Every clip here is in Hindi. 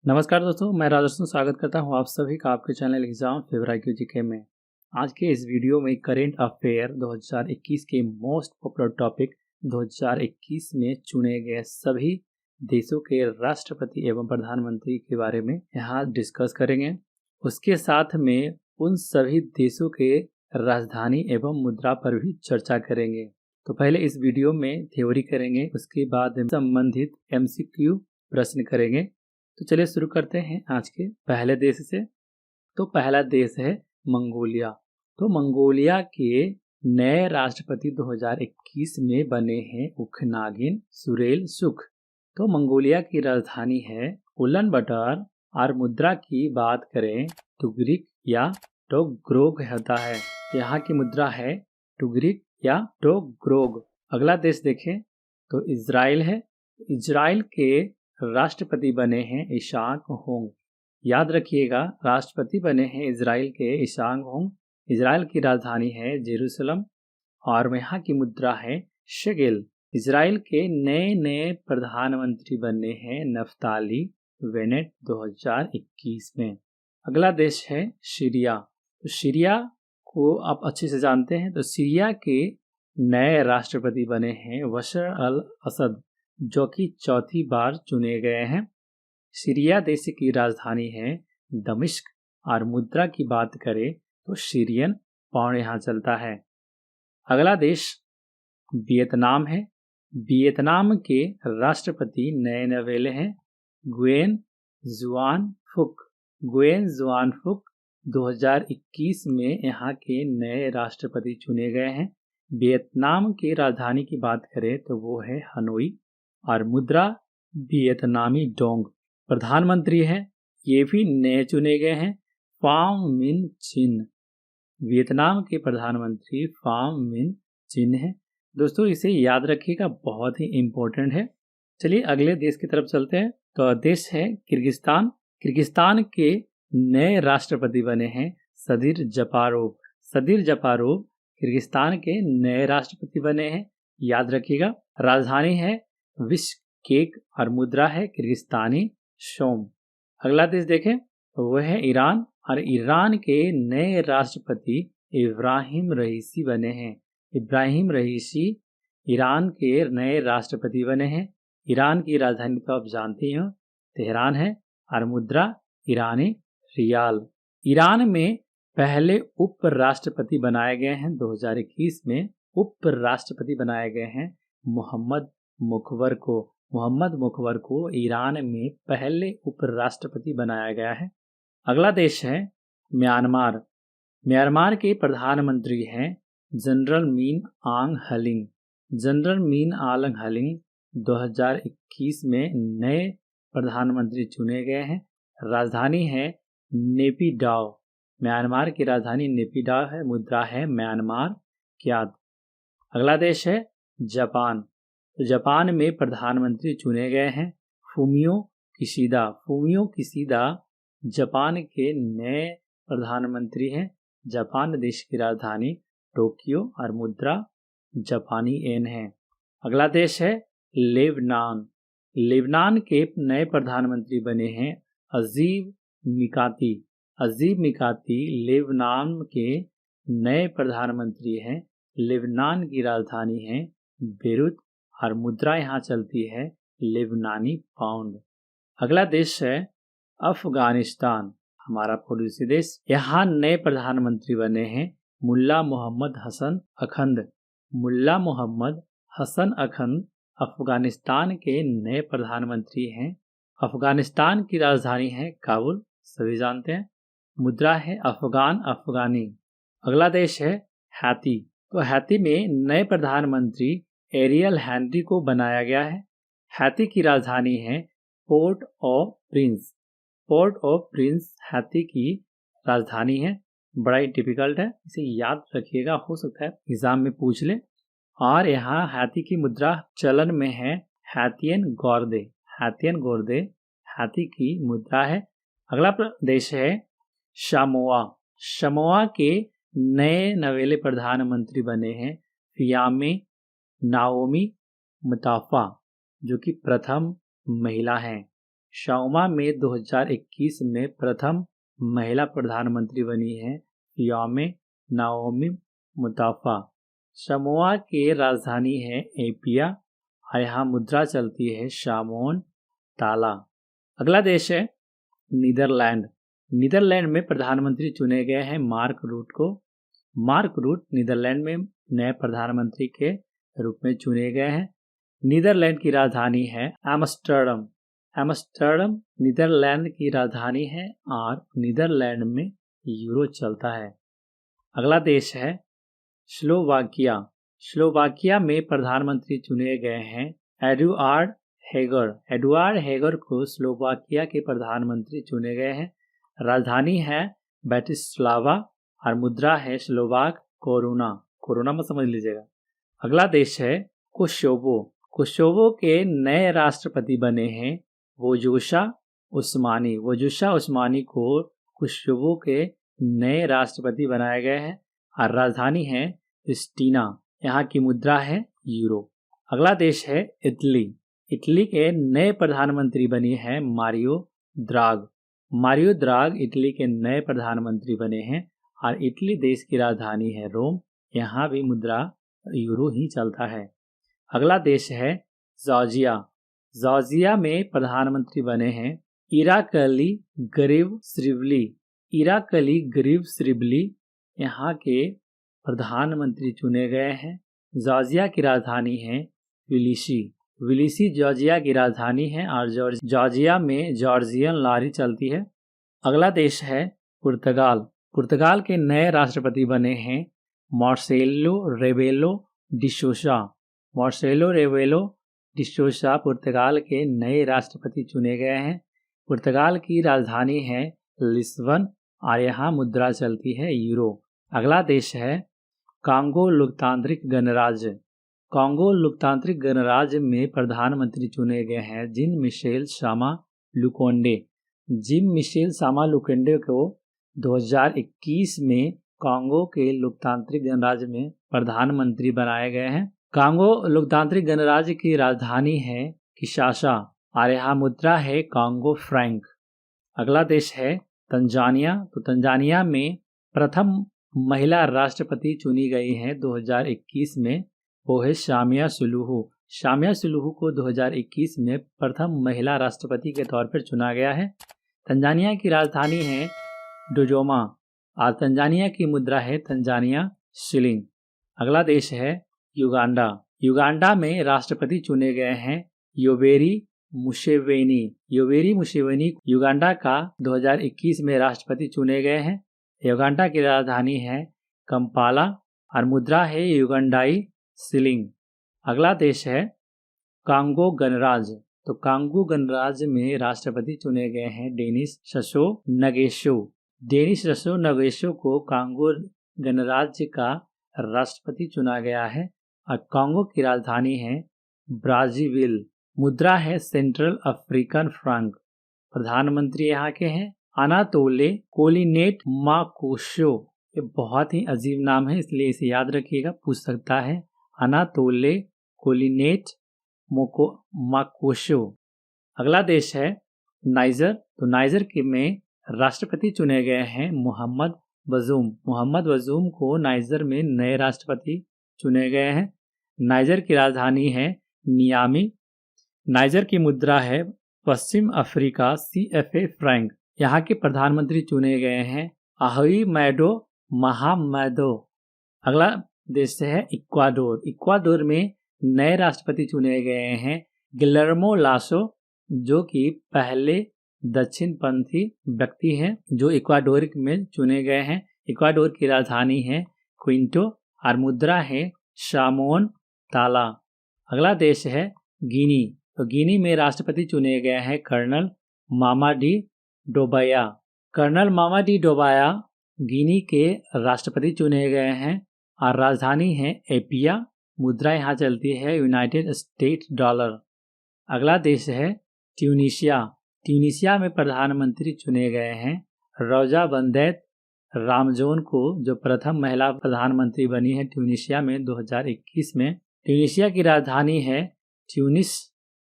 नमस्कार दोस्तों, मैं राजर्षि स्वागत करता हूं आप सभी का आपके channel exam favour IQ GK में। आज के इस वीडियो में करेंट अफेयर 2021 के मोस्ट पॉपुलर टॉपिक 2021 में चुने गए सभी देशों के राष्ट्रपति एवं प्रधानमंत्री के बारे में यहाँ डिस्कस करेंगे। उसके साथ में उन सभी देशों के राजधानी एवं मुद्रा पर भी चर्चा करेंगे। तो पहले इस वीडियो में थ्योरी करेंगे, उसके बाद संबंधित MCQ प्रश्न करेंगे। तो चलिए शुरू करते हैं आज के पहले देश से। तो पहला देश है मंगोलिया। तो मंगोलिया के नए राष्ट्रपति 2021 में बने हैं उखनागिन सुरेलसुख। तो मंगोलिया की राजधानी है उलानबाटर और मुद्रा की बात करें टुगरिक या टोगरोग होता है। यहाँ की मुद्रा है टुगरिक या टोगरोग। अगला देश देखें तो इजराइल है। इजराइल के राष्ट्रपति बने हैं इशाक होंग। याद रखिएगा, राष्ट्रपति बने हैं इजराइल के इशाक होंग। इजराइल की राजधानी है जेरूसलम और यहाँ की मुद्रा है शेकेल। इजराइल के नए प्रधानमंत्री बने हैं नफ्ताली बेनेट 2021 में। अगला देश है सीरिया। तो सीरिया को आप अच्छे से जानते हैं। तो सीरिया के नए राष्ट्रपति बने हैं बशर अल असद, जो कि चौथी बार चुने गए हैं। सीरिया देश की राजधानी है दमिश्क और मुद्रा की बात करें तो सीरियन पाउंड यहाँ चलता है। अगला देश वियतनाम है। वियतनाम के राष्ट्रपति नए नवेले हैं गुयेन जुआन फुक। गुयेन जुआन फुक 2021 में यहाँ के नए राष्ट्रपति चुने गए हैं। वियतनाम की राजधानी की बात करें तो वो है हनोई और मुद्रा वियतनामी डोंग। प्रधानमंत्री हैं, ये भी नए चुने गए हैं, फाम मिन चिन। वियतनाम के प्रधानमंत्री फाम मिन चिन है। दोस्तों इसे याद रखिएगा, बहुत ही इम्पोर्टेंट है। चलिए अगले देश की तरफ चलते हैं। तो देश है किर्गिस्तान। किर्गिस्तान के नए राष्ट्रपति बने हैं सदीर जपारोव। सदीर जपारोव किर्गिस्तान के नए राष्ट्रपति बने हैं। याद रखिएगा, राजधानी है बिश्केक और मुद्रा है किर्गिस्तानी सोम। अगला देश देखें तो वह है ईरान और ईरान के नए राष्ट्रपति इब्राहिम रईसी बने हैं। इब्राहिम रईसी ईरान के नए राष्ट्रपति बने हैं। ईरान की राजधानी तो आप जानते ही हो, तेहरान है और मुद्रा ईरानी रियाल। ईरान में पहले उप राष्ट्रपति बनाए गए हैं 2021 में। उप राष्ट्रपति बनाए गए हैं मोहम्मद मुखबर को। मोहम्मद मुखबर को ईरान में पहले उप राष्ट्रपति बनाया गया है। अगला देश है म्यांमार। म्यांमार के प्रधानमंत्री हैं general Min Aung हलिंग। General Min Aung हलिंग 2021 में नए प्रधानमंत्री चुने गए हैं। राजधानी है नेपिडाव। म्यांमार की राजधानी नेपिडाव है। मुद्रा है म्यांमार क्याद। अगला देश है जापान। तो जापान में प्रधानमंत्री चुने गए हैं Fumio Kishida. Fumio Kishida Japan के नए प्रधानमंत्री हैं। जापान देश की राजधानी टोक्यो और मुद्रा जापानी येन है। अगला देश है लेबनान। लेबनान के नए प्रधानमंत्री बने हैं अजीब मिकाती। अजीब मिकाती लेबनान के नए प्रधानमंत्री हैं। लेबनान की राजधानी है बेरूत और मुद्रा यहाँ चलती है लेबनानी पाउंड। अगला देश है अफगानिस्तान, हमारा पड़ोसी देश। यहाँ नए प्रधानमंत्री बने हैं मुल्ला मोहम्मद हसन अखंद। मुल्ला मोहम्मद हसन अखंद अफगानिस्तान के नए प्रधानमंत्री हैं। अफगानिस्तान की राजधानी है काबुल, सभी जानते हैं। मुद्रा है अफगान अफगानी। अगला देश है हैती। तो हैती में नए प्रधानमंत्री एरियल हेनरी को बनाया गया है। हैती की राजधानी है port of Prince. Port of Prince Haiti की राजधानी है। बड़ा ही डिफिकल्ट है, इसे याद रखिएगा, हो सकता है एग्जाम में पूछ ले। और यहाँ हैती की मुद्रा चलन में है हैतियन गोर्दे। हैतियन गोर्दे हैती की मुद्रा है। अगला देश है सामोआ। सामोआ के नए नवेले प्रधानमंत्री बने हैं फियामे नाओमी मुताफा, जो कि प्रथम महिला हैं। शाउमा में 2021 में प्रथम महिला प्रधानमंत्री बनी है यामे नाओमी मुताफा। समोआ की राजधानी है एपिया और यहाँ मुद्रा चलती है शामोन ताला। अगला देश है नीदरलैंड। नीदरलैंड में प्रधानमंत्री चुने गए हैं मार्क रूट को। मार्क रूट नीदरलैंड में नए प्रधानमंत्री के रूप में चुने गए हैं। नीदरलैंड की राजधानी है एम्स्टर्डम। एम्स्टर्डम नीदरलैंड की राजधानी है और नीदरलैंड में यूरो चलता है। अगला देश है स्लोवाकिया। स्लोवाकिया में प्रधानमंत्री चुने गए हैं एडुआर्ड हेगर। एडुआर्ड हेगर को स्लोवाकिया के प्रधानमंत्री चुने गए हैं। राजधानी है ब्राटिस्लावा और मुद्रा है स्लोवाक कोरोना। कोरोना में समझ लीजिएगा। अगला देश है कोसोवो। कोसोवो के नए राष्ट्रपति बने हैं वोजोशा उस्मानी। वोजोशा उस्मानी को कोसोवो के नए राष्ट्रपति बनाए गए हैं और राजधानी है प्रिस्टीना। यहाँ की मुद्रा है यूरो। अगला देश है इटली। इटली के नए प्रधानमंत्री बनी है मारियो द्राग। मारियो द्राग इटली के नए प्रधानमंत्री बने हैं और इटली देश की राजधानी है रोम। यहाँ भी मुद्रा यूरो ही चलता है। अगला देश है जॉर्जिया। जॉर्जिया में प्रधानमंत्री बने हैं इराकली गरीबश्विली। इराकली गरीबश्विली यहाँ के प्रधानमंत्री चुने गए हैं। जॉर्जिया की राजधानी है ट्बिलिसी। ट्बिलिसी जॉर्जिया की राजधानी है और जॉर्जिया में जॉर्जियन लॉरी चलती है। अगला देश है पुर्तगाल। पुर्तगाल के नए राष्ट्रपति बने हैं Marcelo Rebelo D'Souza. Marcelo Rebelo D'Souza पुर्तगाल के नए राष्ट्रपति चुने गए हैं। पुर्तगाल की राजधानी है लिस्बन और यहाँ मुद्रा चलती है यूरो। अगला देश है कांगो लोकतांत्रिक गणराज्य। कांगो लोकतांत्रिक गणराज्य में प्रधानमंत्री चुने गए हैं जिन मिशेल सामा लुकोंडे। जिम मिशेल सामा लुकोंडे को 2021 में कांगो के लोकतांत्रिक गणराज्य में प्रधानमंत्री बनाए गए हैं। कांगो लोकतांत्रिक गणराज्य की राजधानी है किशासा और यहाँ मुद्रा है कांगो फ्रैंक। अगला देश है तंजानिया। तो तंजानिया में प्रथम महिला राष्ट्रपति चुनी गई हैं 2021 में, वो है सामिया सुलुहू। सामिया सुलुहू को 2021 में प्रथम महिला राष्ट्रपति के तौर पर चुना गया है। तंजानिया की राजधानी है डोजोमा और तंजानिया की मुद्रा है तंजानिया शिलिंग। अगला देश है युगांडा। युगांडा में राष्ट्रपति चुने गए हैं Yoweri Museveni. Yoweri Museveni Uganda का 2021 में राष्ट्रपति चुने गए हैं। युगांडा की राजधानी है कंपाला और मुद्रा है युगांडाई शिलिंग। अगला देश है कांगो गणराज्य। तो कांगो गणराज्य में राष्ट्रपति चुने गए हैं डेनिस ससो नगेशो। डेनिस ससो नगेशो को कांगो गणराज्य का राष्ट्रपति चुना गया है और कांगो की राजधानी है ब्राज़ीविल। मुद्रा है सेंट्रल अफ्रीकन फ्रैंक। प्रधानमंत्री यहाँ के हैं अनातोले कोलिनेट माकोशो। ये बहुत ही अजीब नाम है इसलिए इसे याद रखिएगा, पूछ सकता है। अनातोले कोलिनेट माकोशो। अगला देश है नाइजर। तो नाइजर के में राष्ट्रपति चुने गए हैं मोहम्मद बजूम। मोहम्मद बजूम को नाइजर में नए राष्ट्रपति चुने गए हैं। नाइजर की राजधानी है नियामी। नाइजर की मुद्रा है पश्चिम अफ्रीका CFA फ्रैंक। यहाँ के प्रधानमंत्री चुने गए हैं अहुई मैडो महामैदो। अगला देश है इक्वाडोर। इक्वाडोर में नए राष्ट्रपति चुने गए हैं गिलर्मो लासो, जो कि पहले दक्षिणपंथी व्यक्ति हैं जो इक्वाडोर में चुने गए हैं। इक्वाडोर की राजधानी है क्विंटो और मुद्रा है शामोन ताला। अगला देश है गिनी। तो गिनी में राष्ट्रपति चुने गए हैं कर्नल मामाडी डोबाया। कर्नल मामाडी डोबाया गिनी के राष्ट्रपति चुने गए हैं और राजधानी है एपिया। मुद्रा यहाँ चलती है यूनाइटेड स्टेट डॉलर। अगला देश है ट्यूनीशिया। ट्यूनीशिया में प्रधानमंत्री चुने गए हैं रौजा बंदैत रामजोन को, जो प्रथम महिला प्रधानमंत्री बनी है ट्यूनीशिया में 2021 में। ट्यूनीशिया की राजधानी है ट्यूनिस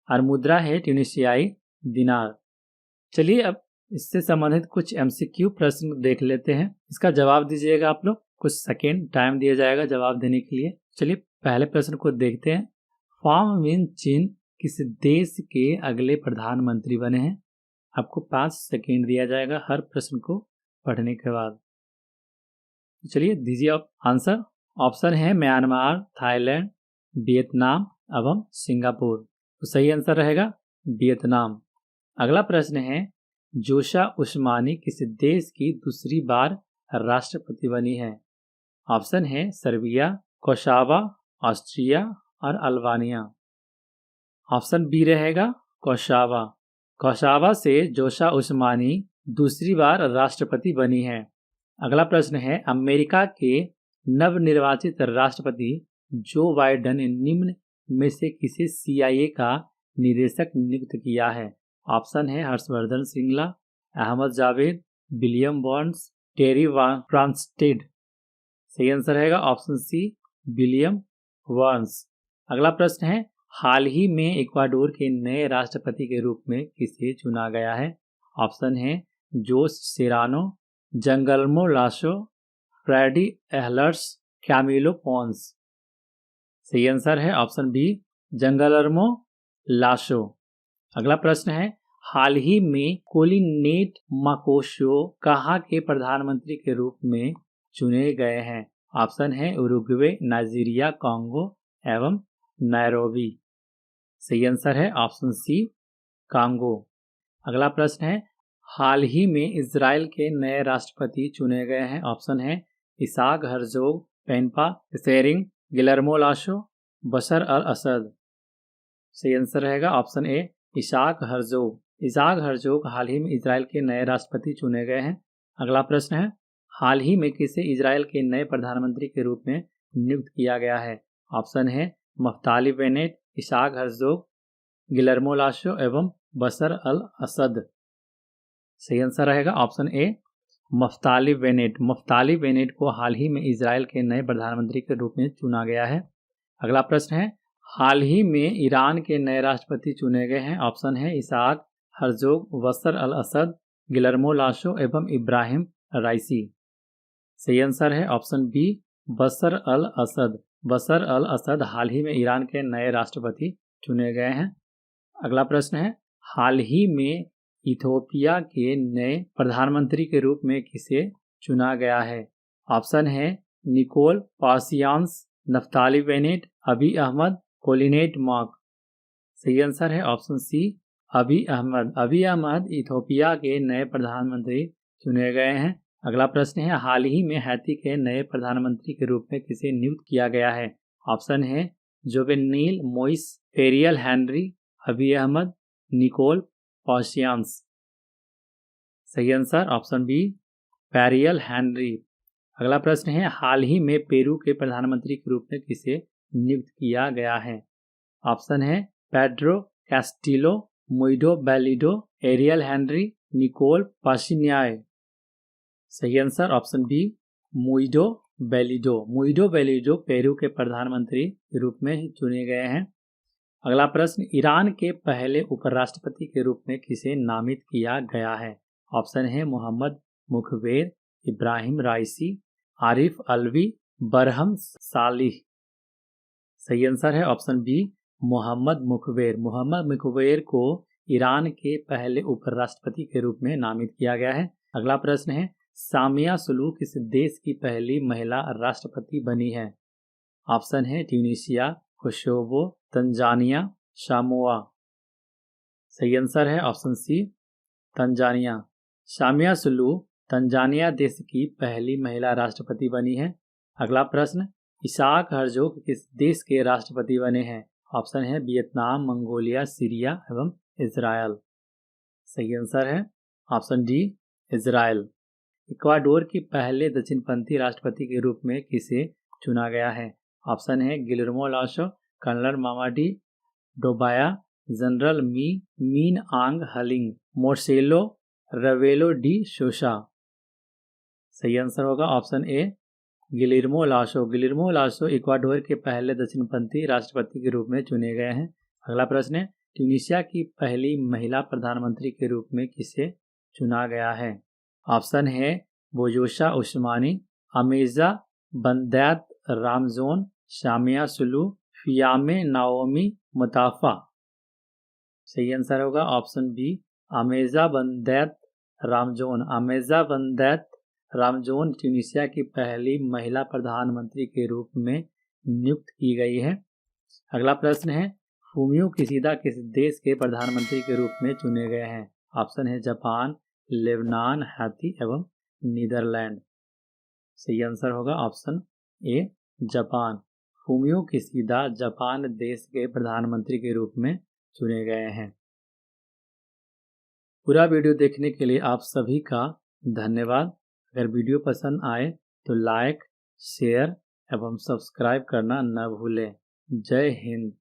और मुद्रा है ट्यूनीशियाई दिनार। चलिए अब इससे संबंधित कुछ MCQ प्रश्न देख लेते हैं। इसका जवाब दीजिएगा आप लोग, कुछ सेकेंड टाइम दिया जाएगा जवाब देने के लिए। चलिए पहले प्रश्न को देखते हैं। फार्म विन चिन किस देश के अगले प्रधानमंत्री बने हैं? आपको 5 सेकेंड दिया जाएगा हर प्रश्न को पढ़ने के बाद। चलिए दीजिए आप आंसर। ऑप्शन है म्यांमार, थाईलैंड, वियतनाम एवं सिंगापुर। तो सही आंसर रहेगा वियतनाम। अगला प्रश्न है, जोशा उस्मानी किस देश की दूसरी बार राष्ट्रपति बनी है? ऑप्शन है सर्बिया, कोसावा, ऑस्ट्रिया और अल्बानिया। ऑप्शन बी रहेगा कोसावा। कोसावा से जोशा उस्मानी दूसरी बार राष्ट्रपति बनी है। अगला प्रश्न है, अमेरिका के नवनिर्वाचित राष्ट्रपति जो बाइडेन ने निम्न में से किसे CIA का निदेशक नियुक्त किया है? ऑप्शन है हर्षवर्धन श्रृंगला, अहमद जावेद, विलियम बर्न्स, टेरी ब्रांस्टेड। सही आंसर रहेगा ऑप्शन सी विलियम बर्न्स। अगला प्रश्न है, हाल ही में इक्वाडोर के नए राष्ट्रपति के रूप में किसे चुना गया है? ऑप्शन है जोस सेरानो, जंगलमो लाशो, फ्रेडी एहलर्स, कैमिलो पोंस। सही आंसर है ऑप्शन बी जंगलमो लाशो। अगला प्रश्न है, हाल ही में कोलिनेट माकोशो कहाँ के प्रधानमंत्री के रूप में चुने गए हैं? ऑप्शन है उरुग्वे, नाइजीरिया, कांगो एवं नैरोबी। सही आंसर है ऑप्शन सी कांगो। अगला प्रश्न है, हाल ही में इजराइल के नए राष्ट्रपति चुने गए हैं। ऑप्शन है Isaac Herzog, Penpa Tsering, Guillermo Lasso, Bashar al Assad. सही आंसर रहेगा option A Isaac Herzog. Isaac Herzog हाल ही में इजराइल के नए राष्ट्रपति चुने गए हैं। अगला प्रश्न है, हाल ही में किसे इजराइल के नए प्रधानमंत्री के रूप में नियुक्त किया गया है? ऑप्शन है Naftali Bennett, Isaac Herzog, Guillermo Lasso एवं बशर अल असद। सही आंसर रहेगा option A Naftali Bennett. Naftali Bennett को हाल ही में इजराइल के नए प्रधानमंत्री के रूप में चुना गया है। अगला प्रश्न है, हाल ही में ईरान के नए राष्ट्रपति चुने गए हैं। ऑप्शन है इसाक हर्जोग, बशर अल असद, गिलर्मो लाशो एवं इब्राहिम राइसी। सही आंसर है ऑप्शन बी बशर अल असद। बशर अल असद हाल ही में ईरान के नए राष्ट्रपति चुने गए हैं। अगला प्रश्न है, हाल ही में इथियोपिया के नए प्रधानमंत्री के रूप में किसे चुना गया है? ऑप्शन है निकोल पासियांस, नफ्ताली बेनेट, अबी अहमद, कोलिनेट मार्क। सही आंसर है ऑप्शन सी अबी अहमद। अबी अहमद इथियोपिया के नए प्रधानमंत्री चुने गए हैं। अगला प्रश्न है, हाल ही में हैती के नए प्रधानमंत्री के रूप में किसे नियुक्त किया गया है? ऑप्शन है जोवेनील मोइस, एरियल हेनरी, अबी अहमद, निकोल पासियांस। सही answer option B Periyar Henry. अगला प्रश्न है, हाल ही में पेरू के प्रधानमंत्री के रूप में किसे नियुक्त किया गया है? ऑप्शन है Pedro Castillo, Guido Bellido, Ariel Henry, Nikol Pashinyan. सही answer option B Guido Bellido. Guido Bellido Peru के प्रधानमंत्री के रूप में चुने गए हैं। अगला प्रश्न, ईरान के पहले उपराष्ट्रपति के रूप में किसे नामित किया गया है? ऑप्शन है मोहम्मद मुखबेर, इब्राहिम राइसी, आरिफ अलवी, बरहम सालिह। सही आंसर है ऑप्शन बी मोहम्मद मुखबेर। मोहम्मद मुखबेर को ईरान के पहले उपराष्ट्रपति के रूप में नामित किया गया है। अगला प्रश्न है, सामिया सुलू किस देश की पहली महिला राष्ट्रपति बनी है? ऑप्शन है ट्यूनीशिया, कोसोवो, तंजानिया, सामोआ। सही आंसर है option C Tanzania. Samia Sulu Tanzania देश की पहली महिला राष्ट्रपति बनी है। अगला प्रश्न, इसाक हर्जोग किस देश के राष्ट्रपति बने हैं? ऑप्शन है वियतनाम, मंगोलिया, सीरिया एवं इजराइल। सही आंसर है ऑप्शन डी इजराइल। इक्वाडोर के पहले दक्षिणपंथी राष्ट्रपति के रूप में किसे चुना गया है? ऑप्शन है Guillermo Lasso, colonel Mamady Doumbouya, general Min Aung Hlaing, Marcelo रवेलो डी सोसा। सही आंसर होगा option A Guillermo Lasso. Guillermo Lasso Ecuador के पहले दक्षिणपंथी राष्ट्रपति के रूप में चुने गए हैं। अगला प्रश्न है, ट्यूनीशिया की पहली महिला प्रधानमंत्री के रूप में किसे चुना गया है? ऑप्शन है बोजोशा उस्मानी, अमेजा बंदैत रामजोन, शामिया सुलू, फियामे नाओमी मुताफा। सही आंसर होगा ऑप्शन बी, अमेजा बंदैत रामजोन। अमेजा बंदैत रामजोन ट्यूनीशिया की पहली महिला प्रधानमंत्री के रूप में नियुक्त की गई है। अगला प्रश्न है, फूमियो किशिदा किस देश के प्रधानमंत्री के रूप में चुने गए हैं? ऑप्शन है जापान, लेबनान, हैती एवं नीदरलैंड। सही आंसर होगा ऑप्शन ए, जापान। फूमियो किशिदा जापान देश के प्रधानमंत्री के रूप में चुने गए हैं। पूरा वीडियो देखने के लिए आप सभी का धन्यवाद। अगर वीडियो पसंद आए तो लाइक, शेयर एवं सब्सक्राइब करना न भूलें। जय हिंद।